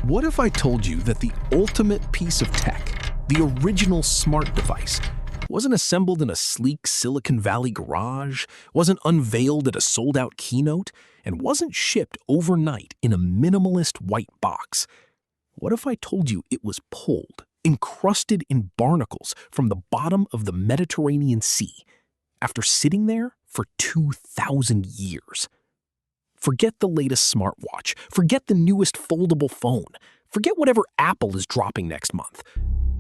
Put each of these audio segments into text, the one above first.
What if I told you that the ultimate piece of tech, the original smart device, wasn't assembled in a sleek Silicon Valley garage, wasn't unveiled at a sold-out keynote, and wasn't shipped overnight in a minimalist white box? What if I told you it was pulled, encrusted in barnacles from the bottom of the Mediterranean Sea, after sitting there for 2,000 years? Forget the latest smartwatch. Forget the newest foldable phone. Forget whatever Apple is dropping next month.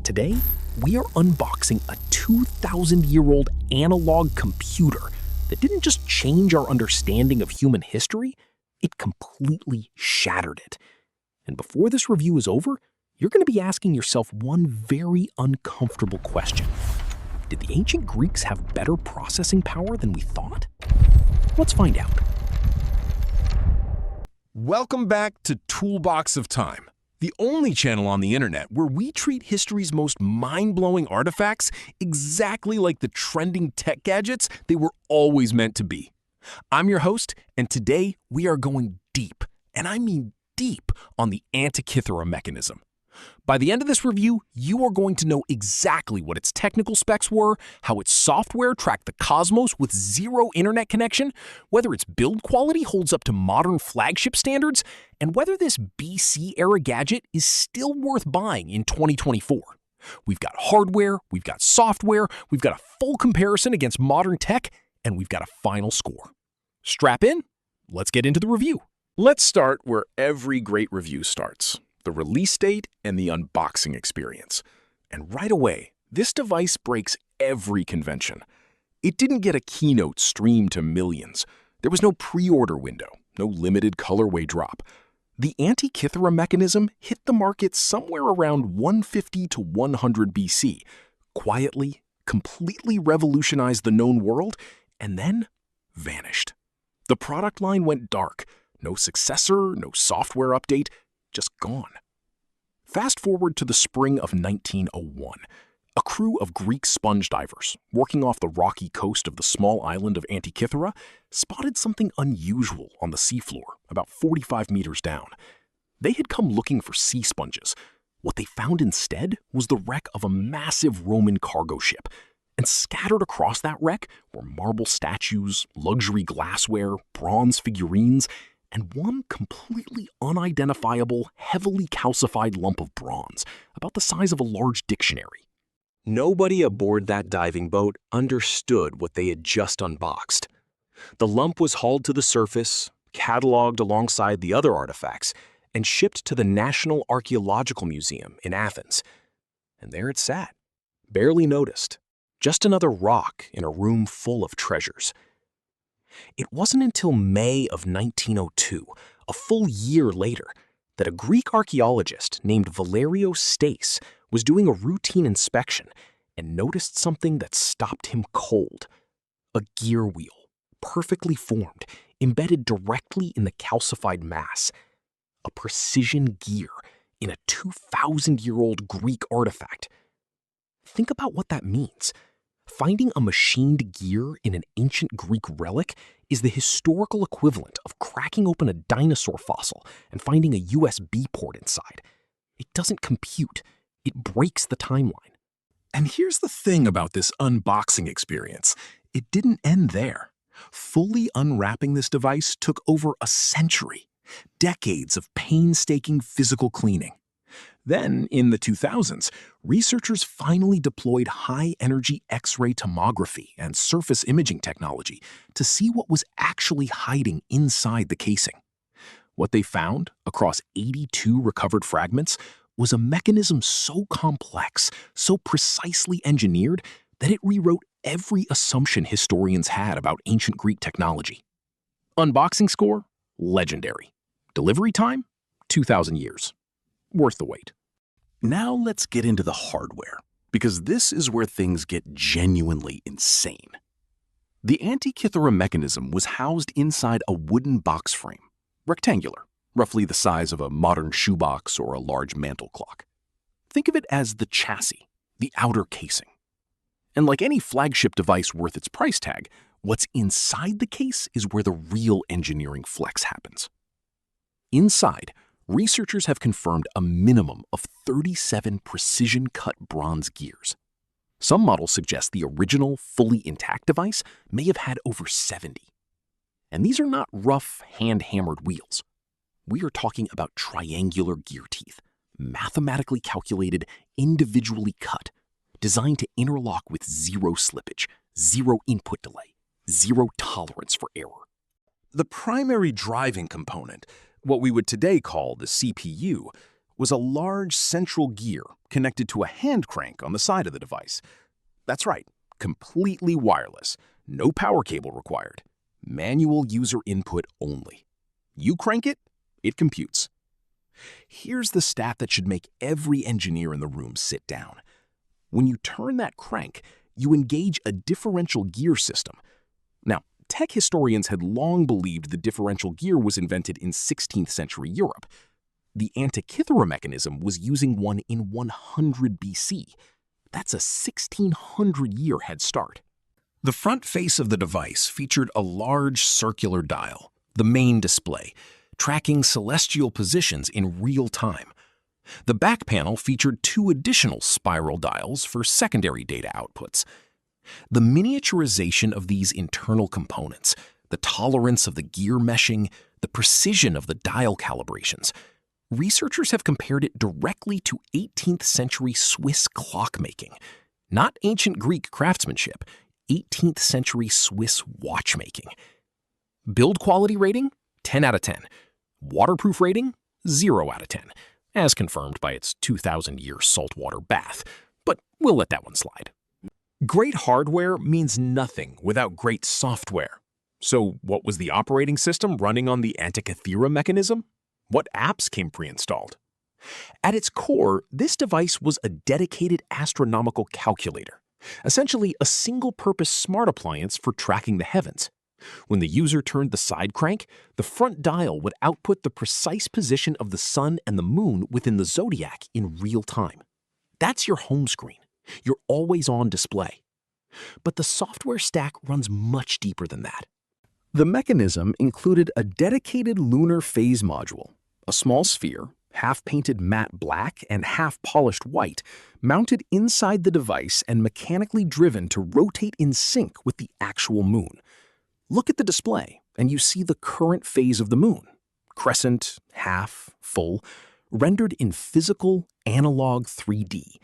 Today, we are unboxing a 2,000-year-old analog computer that didn't just change our understanding of human history, it completely shattered it. And before this review is over, you're going to be asking yourself one very uncomfortable question. Did the ancient Greeks have better processing power than we thought? Let's find out. Welcome back to Toolbox of Time, the only channel on the internet where we treat history's most mind-blowing artifacts exactly like the trending tech gadgets they were always meant to be. I'm your host, and today we are going deep, and I mean deep, on the Antikythera Mechanism. By the end of this review, you are going to know exactly what its technical specs were, how its software tracked the cosmos with zero internet connection, whether its build quality holds up to modern flagship standards, and whether this BC-era gadget is still worth buying in 2024. We've got hardware, we've got software, we've got a full comparison against modern tech, and we've got a final score. Strap in, let's get into the review. Let's start where every great review starts: the release date and the unboxing experience. And right away, this device breaks every convention. It didn't get a keynote streamed to millions. There was no pre-order window, no limited colorway drop. The Antikythera Mechanism hit the market somewhere around 150 to 100 BC, quietly, completely revolutionized the known world, and then vanished. The product line went dark. No successor, no software update, just gone. Fast forward to the spring of 1901. A crew of Greek sponge divers, working off the rocky coast of the small island of Antikythera, spotted something unusual on the seafloor, about 45 meters down. They had come looking for sea sponges. What they found instead was the wreck of a massive Roman cargo ship. And scattered across that wreck were marble statues, luxury glassware, bronze figurines, and one completely unidentifiable, heavily calcified lump of bronze, about the size of a large dictionary. Nobody aboard that diving boat understood what they had just unboxed. The lump was hauled to the surface, cataloged alongside the other artifacts, and shipped to the National Archaeological Museum in Athens. And there it sat, barely noticed, just another rock in a room full of treasures. It wasn't until May of 1902, a full year later, that a Greek archaeologist named Valerio Stace was doing a routine inspection and noticed something that stopped him cold. A gear wheel, perfectly formed, embedded directly in the calcified mass. A precision gear in a 2,000-year-old Greek artifact. Think about what that means. Finding a machined gear in an ancient Greek relic is the historical equivalent of cracking open a dinosaur fossil and finding a USB port inside. It doesn't compute. It breaks the timeline. And here's the thing about this unboxing experience. It didn't end there. Fully unwrapping this device took over a century. Decades of painstaking physical cleaning. Then, in the 2000s, researchers finally deployed high-energy X-ray tomography and surface imaging technology to see what was actually hiding inside the casing. What they found, across 82 recovered fragments, was a mechanism so complex, so precisely engineered, that it rewrote every assumption historians had about ancient Greek technology. Unboxing score? Legendary. Delivery time? 2,000 years. Worth the wait. Now let's get into the hardware, because this is where things get genuinely insane. The Antikythera Mechanism was housed inside a wooden box frame, rectangular, roughly the size of a modern shoebox or a large mantel clock. Think of it as the chassis, the outer casing. And like any flagship device worth its price tag, what's inside the case is where the real engineering flex happens. Inside, researchers have confirmed a minimum of 37 precision-cut bronze gears. Some models suggest the original, fully intact device may have had over 70. And these are not rough, hand-hammered wheels. We are talking about triangular gear teeth, mathematically calculated, individually cut, designed to interlock with zero slippage, zero input delay, zero tolerance for error. The primary driving component, what we would today call the CPU, was a large central gear connected to a hand crank on the side of the device. That's right, completely wireless, no power cable required, manual user input only. You crank it, it computes. Here's the stat that should make every engineer in the room sit down. When you turn that crank, you engage a differential gear system. Now, tech historians had long believed the differential gear was invented in 16th century Europe. The Antikythera Mechanism was using one in 100 BC. That's a 1600-year head start. The front face of the device featured a large circular dial, the main display, tracking celestial positions in real time. The back panel featured two additional spiral dials for secondary data outputs. The miniaturization of these internal components, the tolerance of the gear meshing, the precision of the dial calibrations, researchers have compared it directly to 18th century Swiss clockmaking, not ancient Greek craftsmanship, 18th century Swiss watchmaking. Build quality rating, 10 out of 10. Waterproof rating, 0 out of 10, as confirmed by its 2,000-year saltwater bath, but we'll let that one slide. Great hardware means nothing without great software. So what was the operating system running on the Antikythera Mechanism? What apps came pre-installed? At its core, this device was a dedicated astronomical calculator, essentially a single-purpose smart appliance for tracking the heavens. When the user turned the side crank, the front dial would output the precise position of the sun and the moon within the zodiac in real time. That's your home screen, your always-on display. But the software stack runs much deeper than that. The mechanism included a dedicated lunar phase module, a small sphere, half-painted matte black and half-polished white, mounted inside the device and mechanically driven to rotate in sync with the actual moon. Look at the display, and you see the current phase of the moon, crescent, half, full, rendered in physical, analog 3D.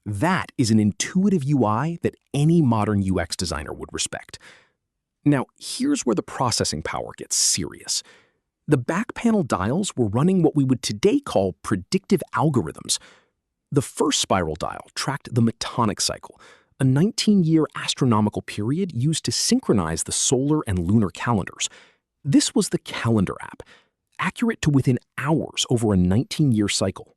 That is an intuitive UI that any modern UX designer would respect. Now, here's where the processing power gets serious. The back panel dials were running what we would today call predictive algorithms. The first spiral dial tracked the metonic cycle, a 19-year astronomical period used to synchronize the solar and lunar calendars. This was the calendar app, accurate to within hours over a 19-year cycle.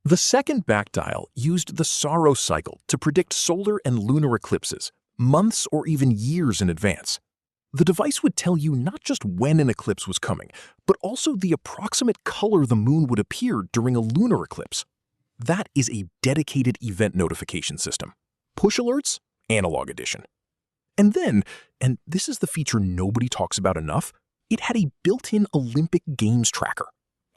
The second back dial used the Saros cycle to predict solar and lunar eclipses, months or even years in advance. The device would tell you not just when an eclipse was coming, but also the approximate color the moon would appear during a lunar eclipse. That is a dedicated event notification system. Push alerts, analog edition. And then, and this is the feature nobody talks about enough, it had a built-in Olympic Games tracker.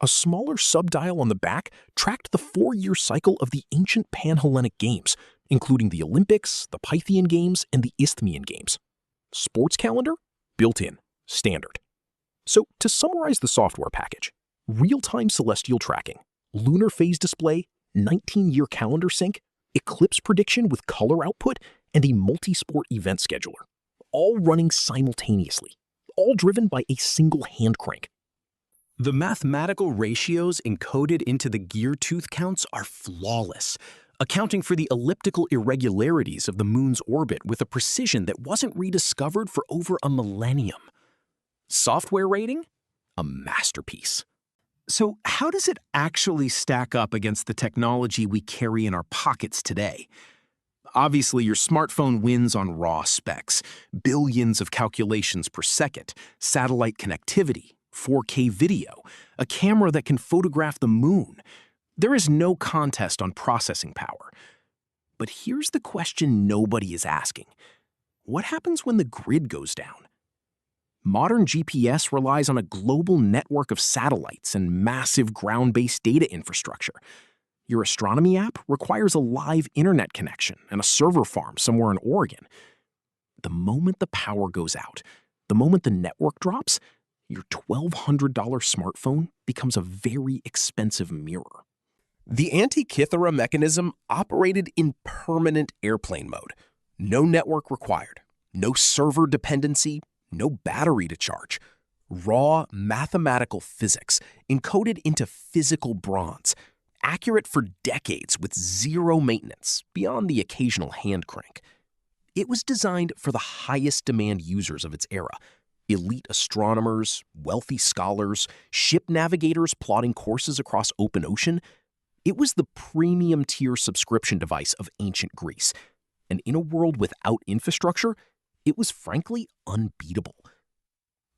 A smaller subdial on the back tracked the 4-year cycle of the ancient Pan-Hellenic Games, including the Olympics, the Pythian Games, and the Isthmian Games. Sports calendar? Built in, standard. So, to summarize the software package, real-time celestial tracking, lunar phase display, 19-year calendar sync, eclipse prediction with color output, and a multi-sport event scheduler, all running simultaneously, all driven by a single hand crank. The mathematical ratios encoded into the gear tooth counts are flawless, accounting for the elliptical irregularities of the moon's orbit with a precision that wasn't rediscovered for over a millennium. Software rating? A masterpiece. So how does it actually stack up against the technology we carry in our pockets today? Obviously, your smartphone wins on raw specs, billions of calculations per second, satellite connectivity, 4K video, a camera that can photograph the moon. There is no contest on processing power. But here's the question nobody is asking. What happens when the grid goes down? Modern GPS relies on a global network of satellites and massive ground-based data infrastructure. Your astronomy app requires a live internet connection and a server farm somewhere in Oregon. The moment the power goes out, the moment the network drops, your $1,200 smartphone becomes a very expensive mirror. The Antikythera Mechanism operated in permanent airplane mode. No network required, no server dependency, no battery to charge. Raw mathematical physics encoded into physical bronze, accurate for decades with zero maintenance beyond the occasional hand crank. It was designed for the highest demand users of its era: elite astronomers, wealthy scholars, ship navigators plotting courses across open ocean. It was the premium tier subscription device of ancient Greece. And in a world without infrastructure, it was frankly unbeatable.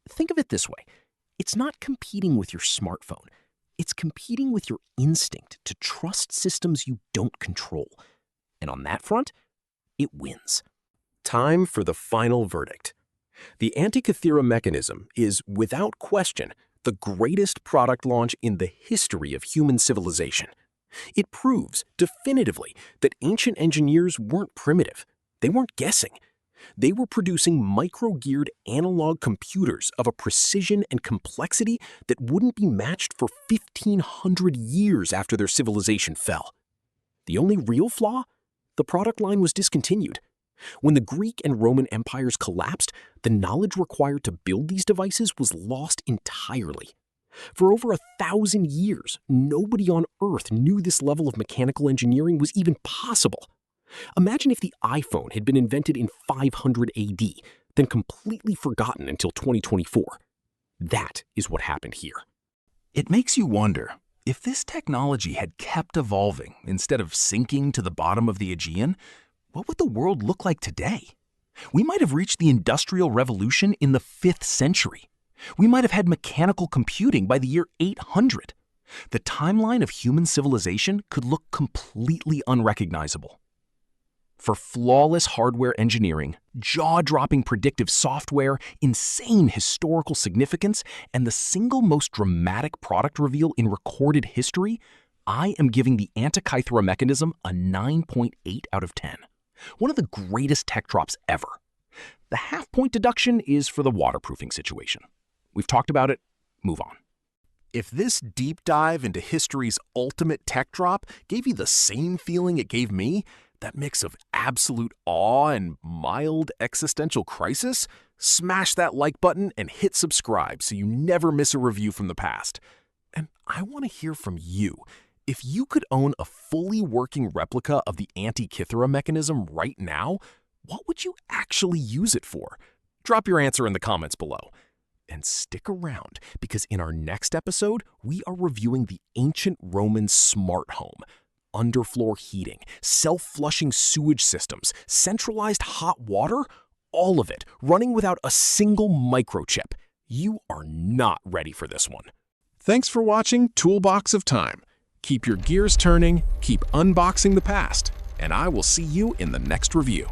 Think of it this way. It's not competing with your smartphone. It's competing with your instinct to trust systems you don't control. And on that front, it wins. Time for the final verdict. The Antikythera Mechanism is, without question, the greatest product launch in the history of human civilization. It proves definitively that ancient engineers weren't primitive. They weren't guessing. They were producing micro-geared analog computers of a precision and complexity that wouldn't be matched for 1,500 years after their civilization fell. The only real flaw? The product line was discontinued. When the Greek and Roman empires collapsed, the knowledge required to build these devices was lost entirely. For over 1,000 years, nobody on Earth knew this level of mechanical engineering was even possible. Imagine if the iPhone had been invented in 500 AD, then completely forgotten until 2024. That is what happened here. It makes you wonder, if this technology had kept evolving instead of sinking to the bottom of the Aegean, what would the world look like today? We might have reached the Industrial Revolution in the 5th century. We might have had mechanical computing by the year 800. The timeline of human civilization could look completely unrecognizable. For flawless hardware engineering, jaw-dropping predictive software, insane historical significance, and the single most dramatic product reveal in recorded history, I am giving the Antikythera Mechanism a 9.8 out of 10. One of the greatest tech drops ever. The half-point deduction is for the waterproofing situation. We've talked about it. Move on. If this deep dive into history's ultimate tech drop gave you the same feeling it gave me, that mix of absolute awe and mild existential crisis, smash that like button and hit subscribe so you never miss a review from the past. And I want to hear from you. If you could own a fully working replica of the Antikythera Mechanism right now, what would you actually use it for? Drop your answer in the comments below. And stick around, because in our next episode, we are reviewing the ancient Roman smart home. Underfloor heating, self-flushing sewage systems, centralized hot water, all of it running without a single microchip. You are not ready for this one. Thanks for watching Toolbox of Time. Keep your gears turning, keep unboxing the past, and I will see you in the next review.